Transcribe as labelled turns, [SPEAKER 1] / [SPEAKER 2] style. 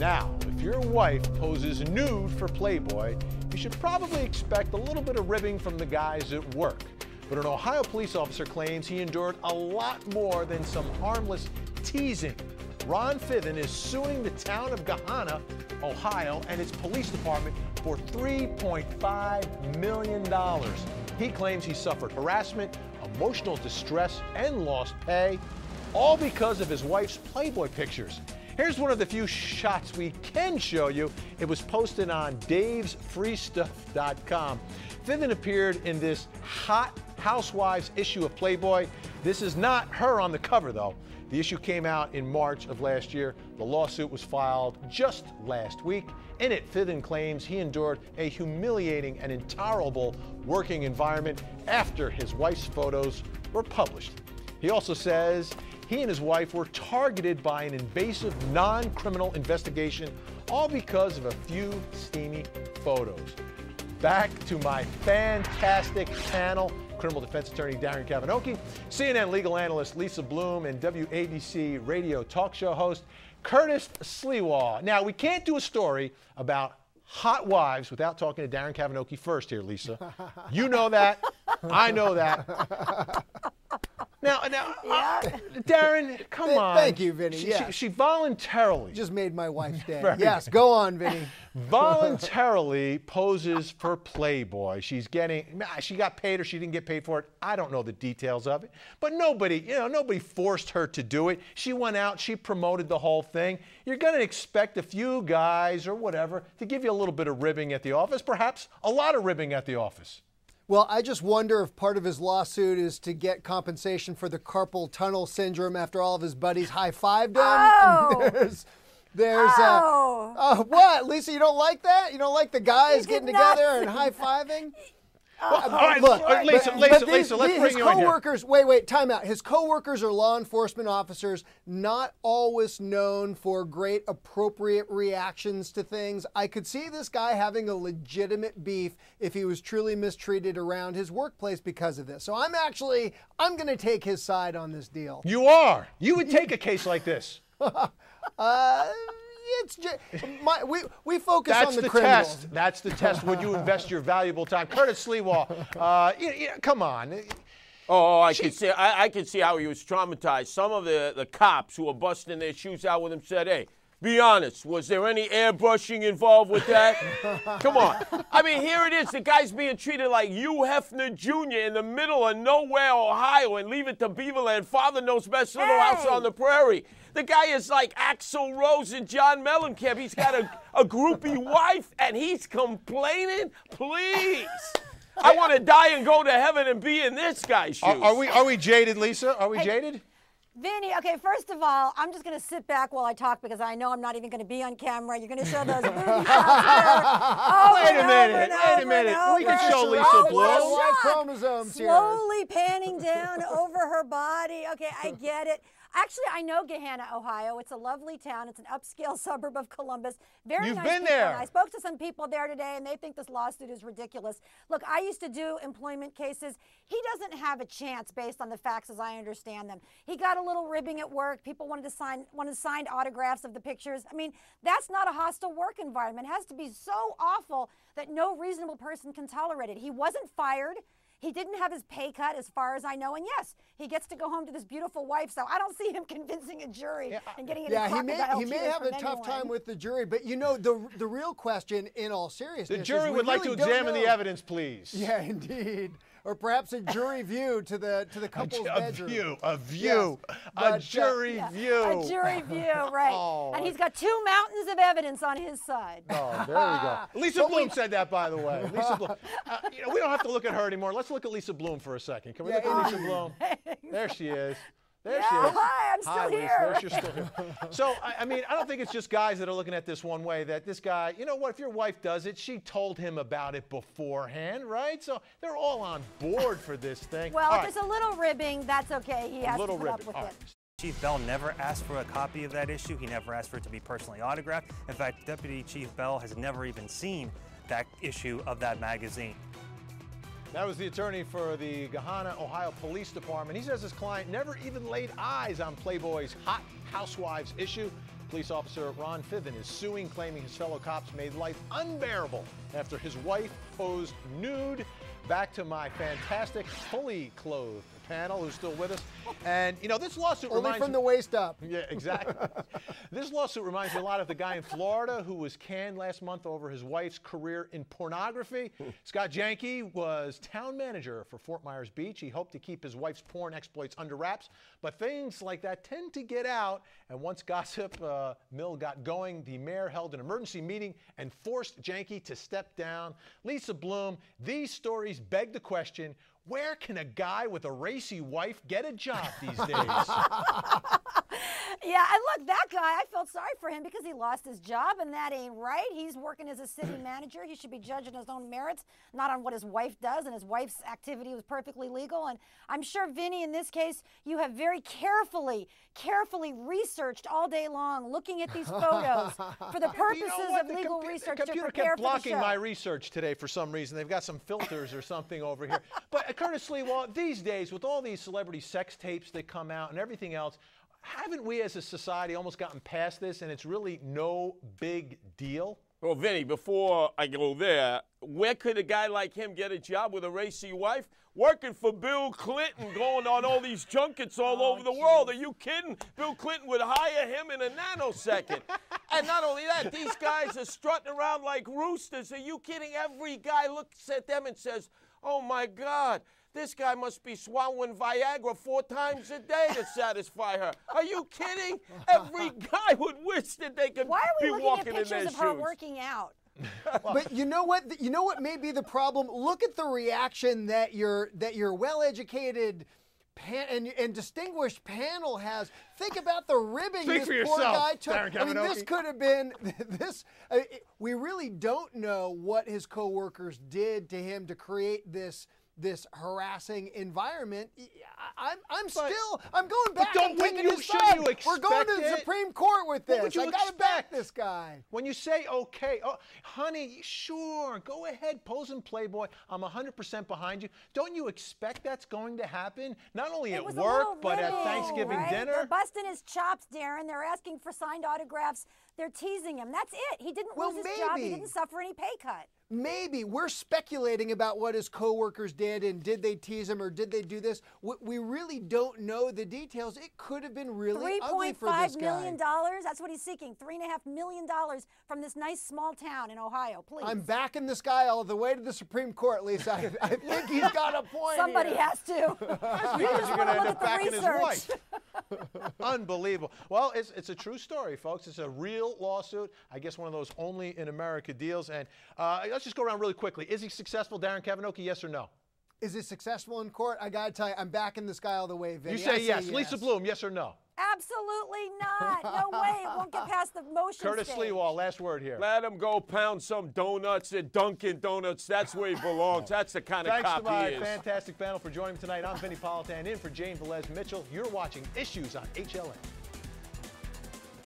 [SPEAKER 1] Now, if your wife poses nude for Playboy, you should probably expect a little bit of ribbing from the guys at work. But an Ohio police officer claims he endured a lot more than some harmless teasing. Ron Fithen is suing the town of Gahanna, Ohio, and its police department for $3.5 million. He claims he suffered harassment, emotional distress, and lost pay, all because of his wife's Playboy pictures. Here's one of the few shots we can show you. It was posted on davesfreestuff.com. Fithen appeared in this hot Housewives issue of Playboy. This is not her on the cover, though. The issue came out in March of last year. The lawsuit was filed just last week. In it, Fithen claims he endured a humiliating and intolerable working environment after his wife's photos were published. He also says he and his wife were targeted by an invasive, non-criminal investigation, all because of a few steamy photos. Back to my fantastic panel. Criminal defense attorney Darren Kavanaugh, CNN legal analyst Lisa Bloom, and WABC radio talk show host Curtis Sliwa. Now, we can't do a story about hot wives without talking to Darren Kavanaugh first here, Lisa. You know that. I know that. Now,
[SPEAKER 2] yeah.
[SPEAKER 1] Darren, come on.
[SPEAKER 2] Thank you, Vinny.
[SPEAKER 1] She voluntarily.
[SPEAKER 2] Just made my wife's day. Yes, go on, Vinny.
[SPEAKER 1] Voluntarily poses for Playboy. She got paid or she didn't get paid for it. I don't know the details of it. But nobody forced her to do it. She went out, she promoted the whole thing. You're going to expect a few guys or whatever to give you a little bit of ribbing at the office, perhaps a lot of ribbing at the office.
[SPEAKER 2] Well, I just wonder if part of his lawsuit is to get compensation for the carpal tunnel syndrome after all of his buddies high-fived him.
[SPEAKER 3] Oh.
[SPEAKER 2] What, Lisa, you don't like that? You don't like the guys getting together and high-fiving?
[SPEAKER 1] Well, all right, look, Lisa, let's bring you in here.
[SPEAKER 2] Wait, time out. His coworkers are law enforcement officers, not always known for great appropriate reactions to things. I could see this guy having a legitimate beef if he was truly mistreated around his workplace because of this. So I'm going to take his side on this deal.
[SPEAKER 1] You are. You would take a case like this.
[SPEAKER 2] We focus on the criminals.
[SPEAKER 1] That's the test. Would you invest your valuable time? Curtis Sliwa, come on.
[SPEAKER 4] Oh, I could see how he was traumatized. Some of the cops who were busting their shoes out with him said, hey, be honest, was there any airbrushing involved with that? Come on. I mean, here it is. The guy's being treated like Hugh Hefner Jr. in the middle of nowhere, Ohio, and leave it to Beaverland. Father knows best, little house on the prairie. The guy is like Axl Rose and John Mellencamp. He's got a groupie wife, and he's complaining? Please. I want to die and go to heaven and be in this guy's shoes.
[SPEAKER 1] Are we jaded, Lisa? Are we jaded?
[SPEAKER 3] Vinny, okay, first of all, I'm just going to sit back while I talk because I know I'm not even going to be on camera. You're going to show those boobies
[SPEAKER 1] Wait a minute. We can show Lisa Bloom.
[SPEAKER 2] Chromosomes here.
[SPEAKER 3] Slowly panning down over her body. Okay, I get it. Actually, I know Gahanna, Ohio. It's a lovely town. It's an upscale suburb of Columbus. Very nice people. You've been there. I spoke to some people there today, and they think this lawsuit is ridiculous. Look, I used to do employment cases. He doesn't have a chance based on the facts as I understand them. He got a little ribbing at work. People wanted signed autographs of the pictures. I mean, that's not a hostile work environment. It has to be so awful that no reasonable person can tolerate it. He wasn't fired. He didn't have his pay cut, as far as I know, and yes, he gets to go home to this beautiful wife. So I don't see him convincing a jury and getting into crocodile
[SPEAKER 2] he may have a tough time with the jury, but you know the real question, in all seriousness,
[SPEAKER 1] the jury would like to examine the evidence, please.
[SPEAKER 2] Yeah, indeed. Or perhaps a jury view to the couple's bedroom.
[SPEAKER 1] A view, a jury view.
[SPEAKER 3] A jury view, right. Oh. And he's got 2 mountains of evidence on his side.
[SPEAKER 1] Oh, there we go. Lisa Bloom said that, by the way. Lisa Bloom. We don't have to look at her anymore. Let's look at Lisa Bloom for a second. Can we look at Lisa Bloom? There she is. There she is.
[SPEAKER 3] Hi, I'm still here.
[SPEAKER 1] Lisa, you're still here. So, I mean, I don't think it's just guys that are looking at this one way, that this guy, you know what, if your wife does it, she told him about it beforehand, right? So they're all on board for this thing.
[SPEAKER 3] Well, if there's a little ribbing, that's okay. He has to put up with it.
[SPEAKER 5] Chief Bell never asked for a copy of that issue. He never asked for it to be personally autographed. In fact, Deputy Chief Bell has never even seen that issue of that magazine.
[SPEAKER 1] That was the attorney for the Gahanna, Ohio Police Department. He says his client never even laid eyes on Playboy's hot Housewives issue. Police officer Ron Fiven is suing, claiming his fellow cops made life unbearable after his wife posed nude. Back to my fantastic, fully clothed panel who's still with us. And, you know, this lawsuit
[SPEAKER 2] only
[SPEAKER 1] reminds
[SPEAKER 2] from the waist up.
[SPEAKER 1] Yeah, exactly. This lawsuit reminds me a lot of the guy in Florida who was canned last month over his wife's career in pornography. Scott Janke was town manager for Fort Myers Beach. He hoped to keep his wife's porn exploits under wraps, but things like that tend to get out. And once gossip mill got going, the mayor held an emergency meeting and forced Janke to step down. Lisa Bloom, these stories beg the question, where can a guy with a racy wife get a job these days?
[SPEAKER 3] Yeah, and look, that guy, I felt sorry for him because he lost his job, and that ain't right. He's working as a city manager. He should be judging his own merits, not on what his wife does, and his wife's activity was perfectly legal. And I'm sure, Vinny, in this case, you have very carefully researched all day long, looking at these photos for the purposes of legal research to prepare for the show.
[SPEAKER 1] The computer kept blocking my research today for some reason. They've got some filters or something over here. But Curtis Lewa, these days, with all these celebrity sex tapes that come out and everything else, haven't we as a society almost gotten past this and it's really no big deal?
[SPEAKER 4] Well, Vinny, before I go there, where could a guy like him get a job with a racy wife? Working for Bill Clinton, going on all these junkets all over the world. Are you kidding? Bill Clinton would hire him in a nanosecond. And not only that, these guys are strutting around like roosters. Are you kidding? Every guy looks at them and says, oh, my God, this guy must be swallowing Viagra 4 times a day to satisfy her. Are you kidding? Every guy would wish that they could be walking in their shoes.
[SPEAKER 3] Why are we looking at pictures of her working out?
[SPEAKER 2] But you know what? You know what may be the problem? Look at the reaction that your well-educated and distinguished panel has. Think about the ribbing
[SPEAKER 1] Speak
[SPEAKER 2] this
[SPEAKER 1] for
[SPEAKER 2] poor
[SPEAKER 1] yourself,
[SPEAKER 2] guy took.
[SPEAKER 1] Darren
[SPEAKER 2] I mean, this
[SPEAKER 1] Kaminoki.
[SPEAKER 2] could have been this. We really don't know what his coworkers did to him to create this harassing environment. I'm going back. I'm taking his side. We're going to the Supreme Court with this. I gotta back this guy.
[SPEAKER 1] When you say, okay, oh, honey, sure, go ahead, pose in Playboy. I'm 100% behind you. Don't you expect that's going to happen? Not only at work, but at Thanksgiving dinner?
[SPEAKER 3] They're busting his chops, Darren. They're asking for signed autographs. They're teasing him. That's it. He didn't lose his job. He didn't suffer any pay cut.
[SPEAKER 2] Maybe we're speculating about what his coworkers did and did they tease him or did they do this? We really don't know the details. It could have been really ugly for this
[SPEAKER 3] $3.5
[SPEAKER 2] guy.
[SPEAKER 3] million. That's what he's seeking. $3.5 million from this nice small town in Ohio. Please.
[SPEAKER 2] I'm backing this guy all the way to the Supreme Court, Lisa. I think he's got a point.
[SPEAKER 3] Somebody
[SPEAKER 2] here.
[SPEAKER 3] has to.
[SPEAKER 1] Because you're going to end up backing his wife.
[SPEAKER 3] research.
[SPEAKER 1] Unbelievable. Well, it's a true story, folks. It's a real lawsuit. I guess one of those only in America deals. And let's just go around really quickly. Is he successful, Darren Kaminoki, yes or no?
[SPEAKER 2] Is it successful in court? I got to tell you, I'm backing this guy all the way, Vinny.
[SPEAKER 1] You say yes. Lisa Bloom, yes or no?
[SPEAKER 3] Absolutely not. No way. It won't get past the motion
[SPEAKER 1] Curtis
[SPEAKER 3] stage.
[SPEAKER 1] Lewa, last word here.
[SPEAKER 4] Let him go pound some donuts at Dunkin' Donuts. That's where he belongs. That's the kind of cop he is.
[SPEAKER 1] Thanks to my fantastic panel for joining me tonight. I'm Vinny Politan, in for Jane Velez Mitchell. You're watching Issues on HLN.